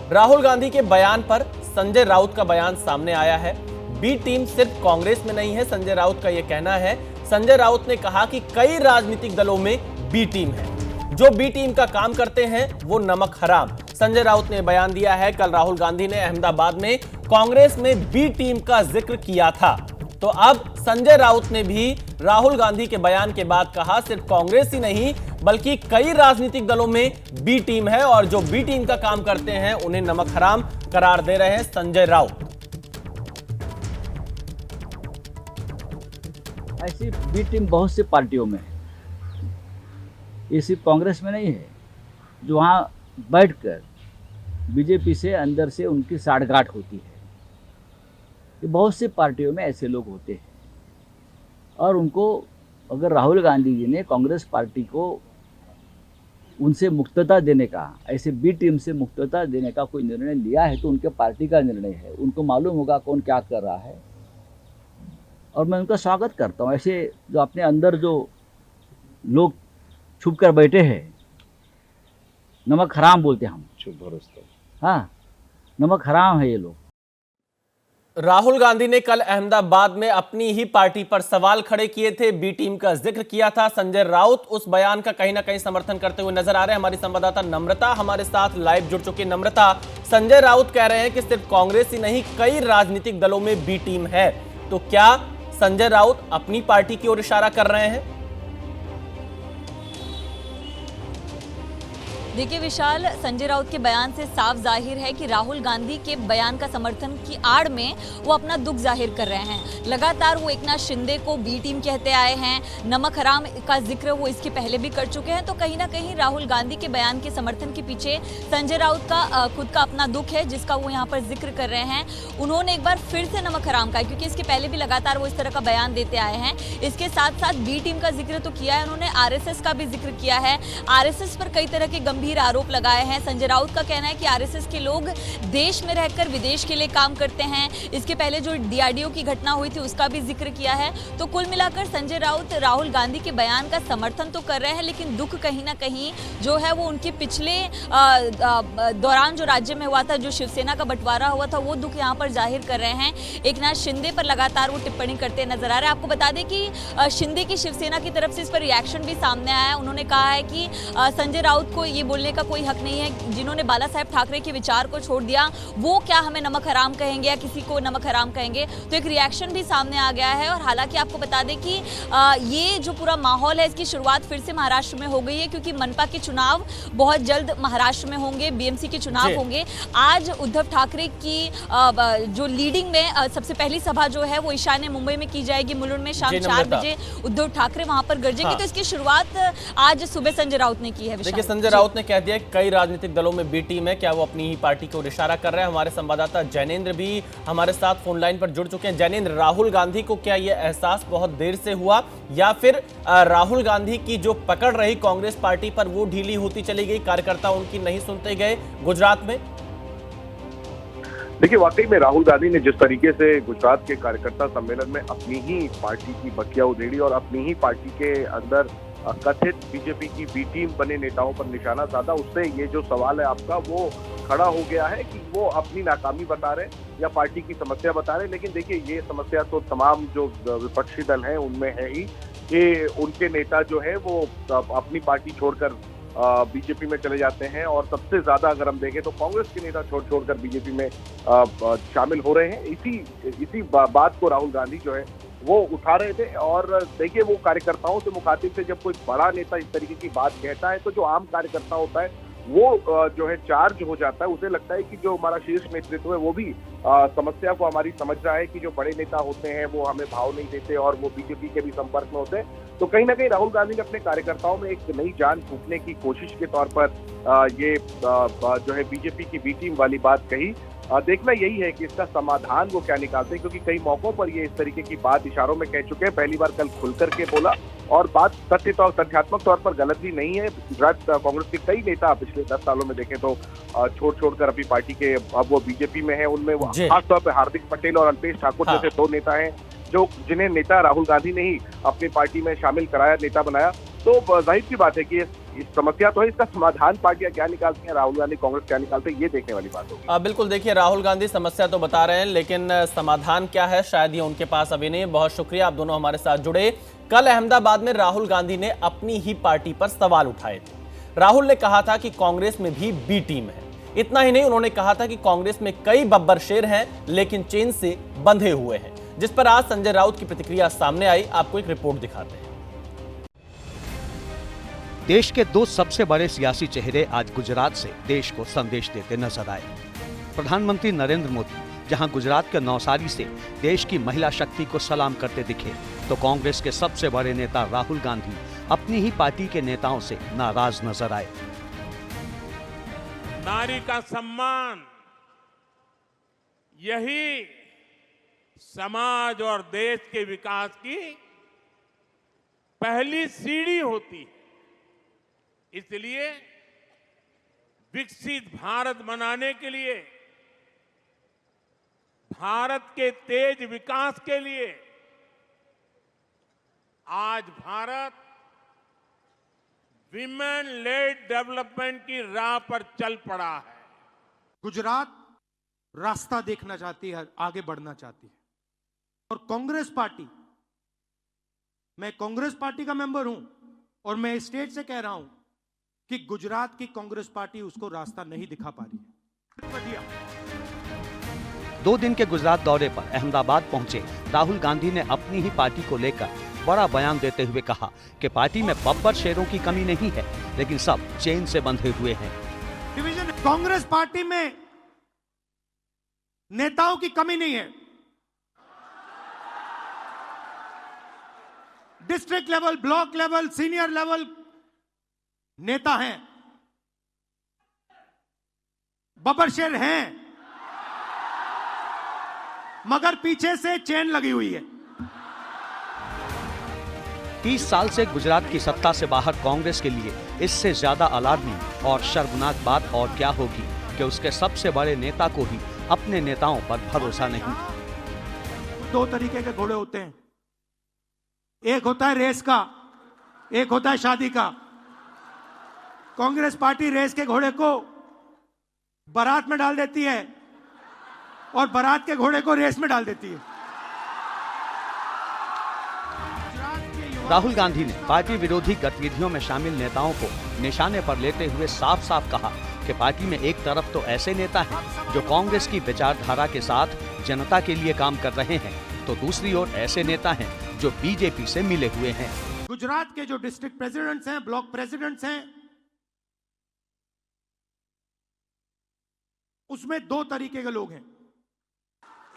राहुल गांधी के बयान पर संजय राउत का बयान सामने आया है। बी टीम सिर्फ कांग्रेस में नहीं है, संजय राउत का यह कहना है। संजय राउत ने कहा कि कई राजनीतिक दलों में बी टीम है, जो बी टीम का काम करते हैं वो नमक हराम। संजय राउत ने बयान दिया है, कल राहुल गांधी ने अहमदाबाद में कांग्रेस में बी टीम का जिक्र किया था। तो अब संजय राउत ने भी राहुल गांधी के बयान के बाद कहा, सिर्फ कांग्रेस ही नहीं बल्कि कई राजनीतिक दलों में बी टीम है और जो बी टीम का काम करते हैं उन्हें नमक हराम करार दे रहे हैं संजय राउत। ऐसी बी टीम बहुत सी पार्टियों में है, ये सिर्फ कांग्रेस में नहीं है, जो वहाँ बैठकर बीजेपी से अंदर से उनकी साठगांठ होती है। ये बहुत सी पार्टियों में ऐसे लोग होते हैं और उनको अगर राहुल गांधी जी ने कांग्रेस पार्टी को उनसे मुक्तता देने का, ऐसे बी टीम से मुक्तता देने का कोई निर्णय लिया है तो उनके पार्टी का निर्णय है, उनको मालूम होगा कौन क्या कर रहा है और मैं उनका स्वागत करता हूँ। ऐसे जो अपने अंदर जो लोग छुप कर बैठे हैं, नमक हराम बोलते हैं हम, चुप भरोसा। हाँ, नमक हराम है ये लोग। राहुल गांधी ने कल अहमदाबाद में अपनी ही पार्टी पर सवाल खड़े किए थे, बी टीम का जिक्र किया था। संजय राउत उस बयान का कहीं ना कहीं समर्थन करते हुए नजर आ रहे हैं। हमारी संवाददाता नम्रता हमारे साथ लाइव जुड़ चुकी। नम्रता, संजय राउत कह रहे हैं कि सिर्फ कांग्रेस ही नहीं कई राजनीतिक दलों में बी टीम है, तो क्या संजय राउत अपनी पार्टी की ओर इशारा कर रहे हैं? देखिए विशाल, संजय राउत के बयान से साफ जाहिर है कि राहुल गांधी के बयान का समर्थन की आड़ में वो अपना दुख जाहिर कर रहे हैं। लगातार वो एकनाथ शिंदे को बी टीम कहते आए हैं, नमक हराम का जिक्र वो इसके पहले भी कर चुके हैं। तो कहीं ना कहीं राहुल गांधी के बयान के समर्थन के पीछे संजय राउत का खुद का अपना दुख है, जिसका वो यहाँ पर जिक्र कर रहे हैं। उन्होंने एक बार फिर से नमक हराम का, क्योंकि इसके पहले भी लगातार वो इस तरह का बयान देते आए हैं। इसके साथ साथ बी टीम का जिक्र तो किया है उन्होंने, आरएसएस का भी जिक्र किया है। आरएसएस पर कई तरह के गंभीर आरोप लगाए हैं। संजय राउत का कहना है कि आरएसएस के लोग देश में रहकर विदेश के लिए काम करते हैं। इसके पहले जो डीआरडीओ की घटना हुई थी उसका भी जिक्र किया है। तो कुल मिलाकर संजय राउत राहुल गांधी के बयान का समर्थन तो कर रहे हैं, लेकिन दुख कहीं ना कहीं जो है वो उनके पिछले दौरान जो राज्य में हुआ था, जो शिवसेना का बंटवारा हुआ था, वो दुख यहाँ पर जाहिर कर रहे हैं। एकनाथ शिंदे पर लगातार वो टिप्पणी करते नजर आ रहे हैं। आपको बता दें कि शिंदे की शिवसेना की तरफ से इस पर रिएक्शन भी सामने आया है। उन्होंने कहा है कि संजय राउत को ये बोलने का कोई हक नहीं है, जिन्होंने बाला साहेब ठाकरे के विचार को छोड़ दिया वो क्या हमें नमक हराम कहेंगे या किसी को नमक हराम कहेंगे। तो एक रिएक्शन भी सामने आ गया है। और हालांकि आपको बता दें कि ये जो पूरा माहौल है इसकी शुरुआत फिर से महाराष्ट्र में हो गई है, क्योंकि मनपा के चुनाव बहुत जल्द महाराष्ट्र में होंगे, बीएमसी के चुनाव होंगे। आज उद्धव ठाकरे की जो लीडिंग में सबसे पहली सभा जो है वो ईशान्य मुंबई में की जाएगी, मुलुंड में शाम 4 बजे उद्धव ठाकरे वहां पर गरजेंगे। तो इसकी शुरुआत आज सुबह संजय राउत ने की है। देखिए, संजय राउत ने कह दिया कई राजनीतिक दलों में बी टीम है, क्या वो अपनी ही पार्टी को इशारा कर रहे हैं? हमारे संवाददाता जैनेंद्र भी हमारे साथ फोन लाइन पर जुड़ चुके हैं। जैनेंद्र, राहुल गांधी को क्या यह एहसास बहुत देर से हुआ या फिर राहुल गांधी की जो पकड़ रही कांग्रेस पार्टी पर वो ढीली होती चली गई, कार्यकर्ता उनकी नहीं सुनते गए गुजरात में? देखिए, वाकई में राहुल गांधी ने जिस तरीके से गुजरात के कार्यकर्ता सम्मेलन में अपनी ही पार्टी की बखिया उधेड़ी और अपनी ही पार्टी के अंदर कथित बीजेपी की बी टीम बने नेताओं पर निशाना साधा, उससे ये जो सवाल है आपका वो खड़ा हो गया है कि वो अपनी नाकामी बता रहे या पार्टी की समस्या बता रहे। लेकिन देखिए, ये समस्या तो तमाम जो विपक्षी दल हैं उनमें है ही कि उनके नेता जो है वो अपनी पार्टी छोड़कर बीजेपी में चले जाते हैं और सबसे ज्यादा अगर हम देखें तो कांग्रेस के नेता छोड़कर बीजेपी में शामिल हो रहे हैं। इसी बात को राहुल गांधी जो है वो उठा रहे थे। और देखिए, वो कार्यकर्ताओं से मुखातिब थे। जब कोई बड़ा नेता इस तरीके की बात कहता है तो जो आम कार्यकर्ता होता है वो जो है चार्ज हो जाता है। उसे लगता है कि जो हमारा शीर्ष नेतृत्व है वो भी समस्या को हमारी समझ रहा है कि जो बड़े नेता होते हैं वो हमें भाव नहीं देते और वो बीजेपी के भी संपर्क में होते हैं। तो कहीं ना कहीं राहुल गांधी ने अपने कार्यकर्ताओं में एक नई जान फूंकने की कोशिश के तौर पर ये जो है बीजेपी की बी टीम वाली बात कही। देखना यही है कि इसका समाधान वो क्या निकालते हैं, क्योंकि कई मौकों पर ये इस तरीके की बात इशारों में कह चुके हैं। पहली बार कल खुल करके बोला और बात तथ्यात्मक तौर पर गलत भी नहीं है। गुजरात कांग्रेस के कई नेता पिछले 10 सालों में देखें तो छोड़कर अपनी पार्टी के अब वो बीजेपी में है। उनमें खासतौर पर हार्दिक पटेल और अल्पेश ठाकुर जैसे 2 नेता हैं जिन्हें नेता राहुल गांधी ने ही अपनी पार्टी में शामिल कराया, नेता बनाया। तो जाहिर सी बात है कि इस समस्या तो है, इसका समाधान पार्टियां क्या निकालती हैं, राहुल गांधी कांग्रेस क्या निकालते हैं, ये देखने वाली बात होगी। बिल्कुल, देखिए राहुल गांधी समस्या तो बता रहे हैं, लेकिन समाधान क्या है शायद ये उनके पास अभी नहीं। बहुत शुक्रिया, आप दोनों हमारे साथ जुड़े। कल अहमदाबाद में राहुल गांधी ने अपनी ही पार्टी पर सवाल उठाए थे। राहुल ने कहा था कि कांग्रेस में भी बी टीम है। इतना ही नहीं, उन्होंने कहा था कि कांग्रेस में कई बब्बर शेर हैं लेकिन चेन से बंधे हुए हैं, जिस पर आज संजय राउत की प्रतिक्रिया सामने आई। आपको एक रिपोर्ट दिखाते हैं। देश के दो सबसे बड़े सियासी चेहरे आज गुजरात से देश को संदेश देते नजर आए। प्रधानमंत्री नरेंद्र मोदी जहां गुजरात के नवसारी से देश की महिला शक्ति को सलाम करते दिखे, तो कांग्रेस के सबसे बड़े नेता राहुल गांधी अपनी ही पार्टी के नेताओं से नाराज नजर आए। नारी का सम्मान यही समाज और देश के विकास की पहली सीढ़ी होती है। इसलिए विकसित भारत बनाने के लिए, भारत के तेज विकास के लिए आज भारत विमेन लेड डेवलपमेंट की राह पर चल पड़ा है। गुजरात रास्ता देखना चाहती है, आगे बढ़ना चाहती है। और कांग्रेस पार्टी, मैं कांग्रेस पार्टी का मेंबर हूं और मैं स्टेट से कह रहा हूं कि गुजरात की कांग्रेस पार्टी उसको रास्ता नहीं दिखा पा रही है। 2 दिन के गुजरात दौरे पर अहमदाबाद पहुंचे राहुल गांधी ने अपनी ही पार्टी को लेकर बड़ा बयान देते हुए कहा कि पार्टी में बब्बर शेरों की कमी नहीं है, लेकिन सब चेन से बंधे हुए हैं। डिवीजन कांग्रेस पार्टी में नेताओं की कमी नहीं है। District level, block level, senior level नेता हैं, बब्बर शेर हैं, मगर पीछे से चेन लगी हुई है। 30 साल से गुजरात की सत्ता से बाहर कांग्रेस के लिए इससे ज्यादा अलार्मिंग और शर्मनाक बात और क्या होगी कि उसके सबसे बड़े नेता को ही अपने नेताओं पर भरोसा नहीं। 2 तरीके के घोड़े होते हैं, एक होता है रेस का, एक होता है शादी का। कांग्रेस पार्टी रेस के घोड़े को बारात में डाल देती है और बारात के घोड़े को रेस में डाल देती है। राहुल गांधी ने पार्टी विरोधी गतिविधियों में शामिल नेताओं को निशाने पर लेते हुए साफ साफ कहा कि पार्टी में एक तरफ तो ऐसे नेता हैं जो कांग्रेस की विचारधारा के साथ जनता के लिए काम कर रहे हैं, तो दूसरी ओर ऐसे नेता हैं जो बीजेपी से मिले हुए हैं। गुजरात के जो डिस्ट्रिक्ट प्रेसिडेंट्स हैं, ब्लॉक प्रेसिडेंट्स हैं, उसमें 2 तरीके के लोग हैं।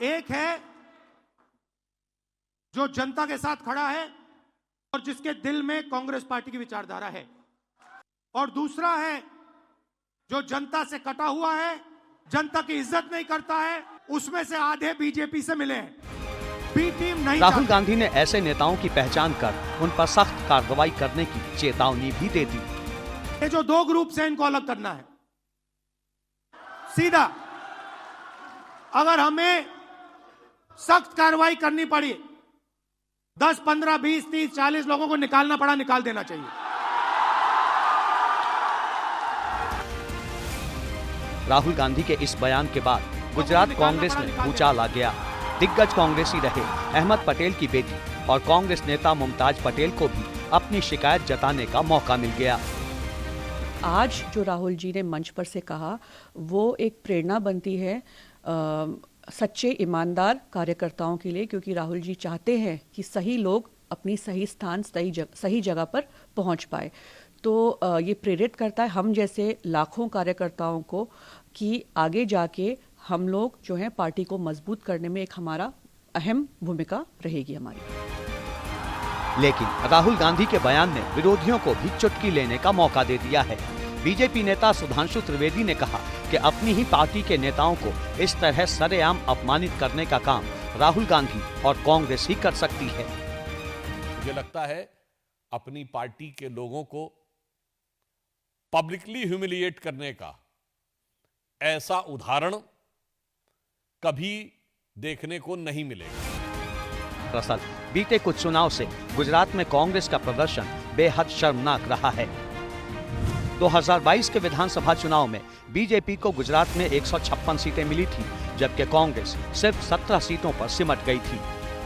एक है जो जनता के साथ खड़ा है और जिसके दिल में कांग्रेस पार्टी की विचारधारा है, और दूसरा है जो जनता से कटा हुआ है, जनता की इज्जत नहीं करता है। उसमें से आधे बीजेपी से मिले हैं, बी टीम नहीं। राहुल गांधी ने ऐसे नेताओं की पहचान कर उन पर सख्त कार्रवाई करने की चेतावनी भी दे दी। ये जो 2 ग्रुप से इनको अलग करना है सीधा। अगर हमें सख्त कार्रवाई करनी पड़ी, 10, 15, 20, 30, 40 लोगों को निकालना पड़ा, निकाल देना चाहिए। राहुल गांधी के इस बयान के बाद गुजरात कांग्रेस में भूचाल आ गया। दिग्गज कांग्रेसी रहे अहमद पटेल की बेटी और कांग्रेस नेता मुमताज पटेल को भी अपनी शिकायत जताने का मौका मिल गया। आज जो राहुल जी ने मंच पर से कहा, वो एक प्रेरणा बनती है सच्चे ईमानदार कार्यकर्ताओं के लिए, क्योंकि राहुल जी चाहते हैं कि सही लोग अपनी सही स्थान, सही जगह पर पहुंच पाए। तो ये प्रेरित करता है हम जैसे लाखों कार्यकर्ताओं को कि आगे जाके हम लोग जो है पार्टी को मजबूत करने में एक हमारा अहम भूमिका रहेगी हमारी। लेकिन राहुल गांधी के बयान ने विरोधियों को भी चुटकी लेने का मौका दे दिया है। बीजेपी नेता सुधांशु त्रिवेदी ने कहा कि अपनी ही पार्टी के नेताओं को इस तरह सरेआम अपमानित करने का काम राहुल गांधी और कांग्रेस ही कर सकती है। मुझे लगता है अपनी पार्टी के लोगों को पब्लिकली ह्यूमिलिएट करने का ऐसा उदाहरण कभी देखने को नहीं मिलेगा। दरअसल बीते कुछ चुनाव से गुजरात में कांग्रेस का प्रदर्शन बेहद शर्मनाक रहा है। 2022 के विधानसभा चुनाव में बीजेपी को गुजरात में 156 सीटें मिली थी, जबकि कांग्रेस सिर्फ 17 सीटों पर सिमट गई थी।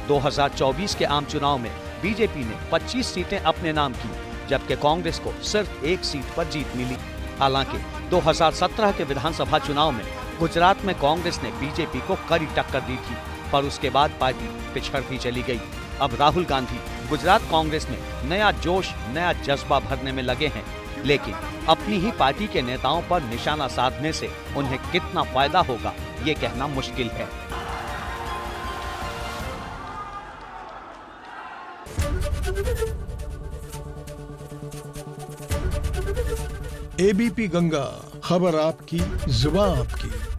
2024 के आम चुनाव में बीजेपी ने 25 सीटें अपने नाम की, जबकि कांग्रेस को सिर्फ 1 सीट पर जीत मिली। हालांकि 2017 के विधानसभा चुनाव में गुजरात में कांग्रेस ने बीजेपी को कड़ी टक्कर दी थी, पर उसके बाद पार्टी पिछड़ती चली गई। अब राहुल गांधी गुजरात कांग्रेस में नया जोश, नया जज्बा भरने में लगे हैं, लेकिन अपनी ही पार्टी के नेताओं पर निशाना साधने से उन्हें कितना फायदा होगा, ये कहना मुश्किल है। एबीपी गंगा, खबर आपकी, जुबान आपकी।